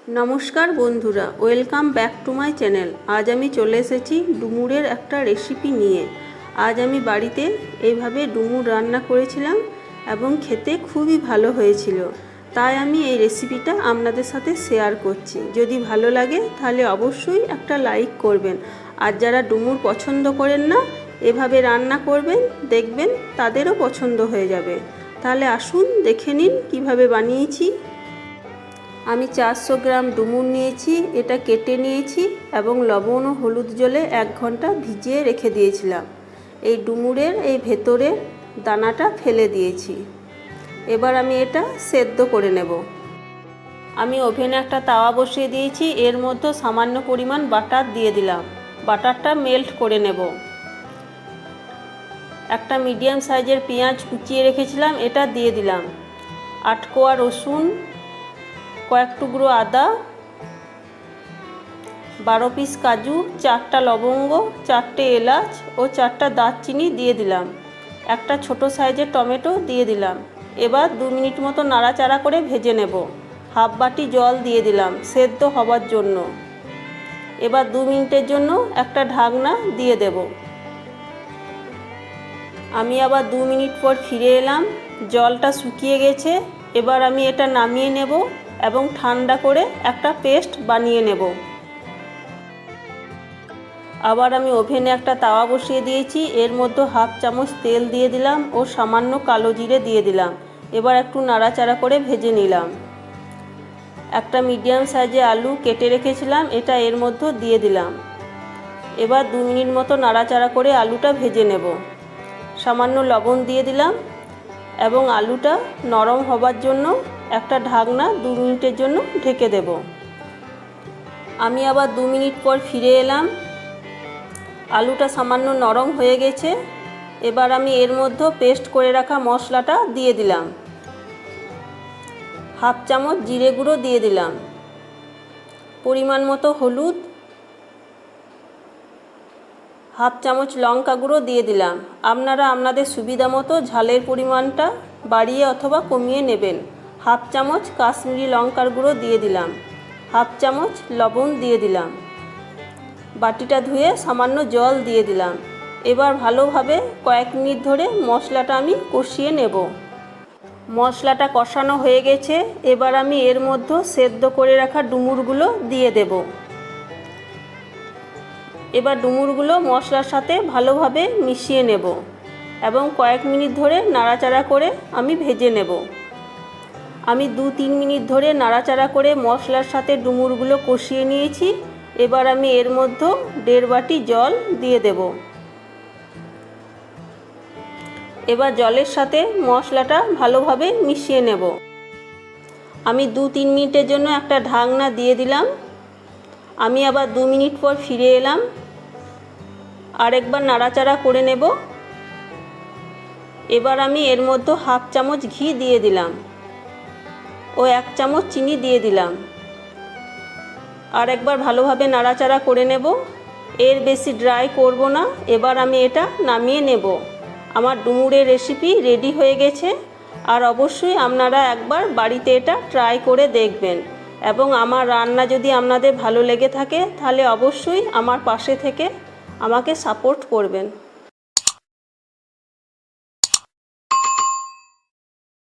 नमस्कार बंधुरा welcome back to my channel. आज आमी चले एसेছি ডুমুরের একটা রেসিপি নিয়ে। आज आमी বাড়িতে এইভাবে ডুমুর রান্না করেছিলাম এবং খেতে খুবই ভালো হয়েছিল। তাই আমি এই রেসিপিটা আপনাদের সাথে শেয়ার করছি। যদি ভালো লাগে তাহলে অবশ্যই একটা লাইক করবেন, আর যারা ডুমুর পছন্দ করেন না এভাবে রান্না করবেন, দেখবেন তাদেরও পছন্দ হয়ে যাবে। তাহলে আসুন দেখে নিন কিভাবে বানিয়েছি। আমি 400 গ্রাম ডুমুর নিয়েছি, এটা কেটে নিয়েছি এবং লবণ ও হলুদ জলে 1 ঘন্টা ভিজিয়ে রেখে দিয়েছিলাম। এই ডুমুরের এই ভেতরের দানাটা ফেলে দিয়েছি। এবার আমি এটা সেদ্ধ করে নেব। আমি ওভেনে একটা তাওয়া বসিয়ে দিয়েছি, এর মধ্যে সামান্য পরিমাণ বাটার দিয়ে দিলাম। বাটারটা মেল্ট করে নেব। একটা মিডিয়াম সাইজের পেঁয়াজ কুচিয়ে রেখেছিলাম, এটা দিয়ে দিলাম। 8 কোয়া রসুন, কয়েক টুকরো আদা, 12 পিস কাজু, 4টা লবঙ্গ, 4টে এলাচ ও 4টা দারচিনি দিয়ে দিলাম। একটা ছোট সাইজের টমেটো দিয়ে দিলাম। এবার 2 মিনিট মতো নাড়াচাড়া করে ভেজে নেব। হাফ বাটি জল দিয়ে দিলাম সেদ্ধ হবার জন্য। এবার 2 মিনিটের জন্য একটা ঢাকনা দিয়ে দেব। আমি আবার 2 মিনিট পর ফিরে এলাম। জলটা শুকিয়ে গেছে। এবার আমি এটা নামিয়ে নেব এবং ঠান্ডা করে একটা পেস্ট বানিয়ে নেব। আবার আমি ওভেনে একটা তাওয়া বসিয়ে দিয়েছি, এর মধ্যে হাফ চামচ তেল দিয়ে দিলাম ও সামান্য কালো জিরে দিয়ে দিলাম। এবার একটু নাড়াচাড়া করে ভেজে নিলাম। একটা মিডিয়াম সাইজে আলু কেটে রেখেছিলাম, এটা এর মধ্যে দিয়ে দিলাম। এবার 2 মিনিট মতো নাড়াচাড়া করে আলুটা ভেজে নেব। সামান্য লবণ দিয়ে দিলাম এবং আলুটা নরম হবার জন্য একটা ঢাকনা 2 মিনিটের জন্য ঢেকে দেব। আমি আবার 2 মিনিট পর ফিরে এলাম। আলুটা সামান্য নরম হয়ে গেছে। এবার আমি এর মধ্যে পেস্ট করে রাখা মশলাটা দিয়ে দিলাম। হাফ চামচ জিরে গুঁড়ো দিয়ে দিলাম, পরিমাণ মতো হলুদ, হাফ চামচ লঙ্কা গুঁড়ো দিয়ে দিলাম। আপনারা আপনাদের সুবিধা মতো ঝালের পরিমাণটা বাড়িয়ে অথবা কমিয়ে নেবেন। হাফ চামচ কাশ্মীরি লঙ্কার গুঁড়ো দিয়ে দিলাম। হাফ চামচ লবণ দিয়ে দিলাম। বাটিটা ধুয়ে সামান্য জল দিয়ে দিলাম। এবার ভালোভাবে কয়েক মিনিট ধরে মশলাটা আমি কষিয়ে নেব। মশলাটা কষানো হয়ে গেছে। এবার আমি এর মধ্যে সেদ্ধ করে রাখা ডুমুরগুলো দিয়ে দেব। এবার ডুমুরগুলো মশলার সাথে ভালোভাবে মিশিয়ে নেব এবং কয়েক মিনিট ধরে নাড়াচাড়া করে আমি ভেজে নেব। আমি 2-3 মিনিট ধরে নাড়াচাড়া করে মশলার সাথে ডুমুরগুলো কষিয়ে নিয়েছি। এবার আমি এর মধ্যে 1.5 বাটি জল দিয়ে দেব। এবার জলের সাথে মশলাটা ভালোভাবে মিশিয়ে নেব। আমি 2-3 মিনিটের জন্য একটা ঢাকনা দিয়ে দিলাম। আমি আবার 2 মিনিট পর ফিরে এলাম। আরেকবার নাড়াচাড়া করে নেব। এবার আমি এর মধ্যে হাফ চামচ ঘি দিয়ে দিলাম ও 1 চামচ চিনি দিয়ে দিলাম। আর একবার ভালোভাবে নাড়াচাড়া করে নেব। এর বেশি ড্রাই করব না। এবার আমি এটা নামিয়ে নেব। আমার ডুমুরের রেসিপি রেডি হয়ে গেছে। আর অবশ্যই আপনারা একবার বাড়িতে এটা ট্রাই করে দেখবেন এবং আমার রান্না যদি আপনাদের ভালো লেগে থাকে তাহলে অবশ্যই আমার পাশে থেকে আমাকে সাপোর্ট করবেন।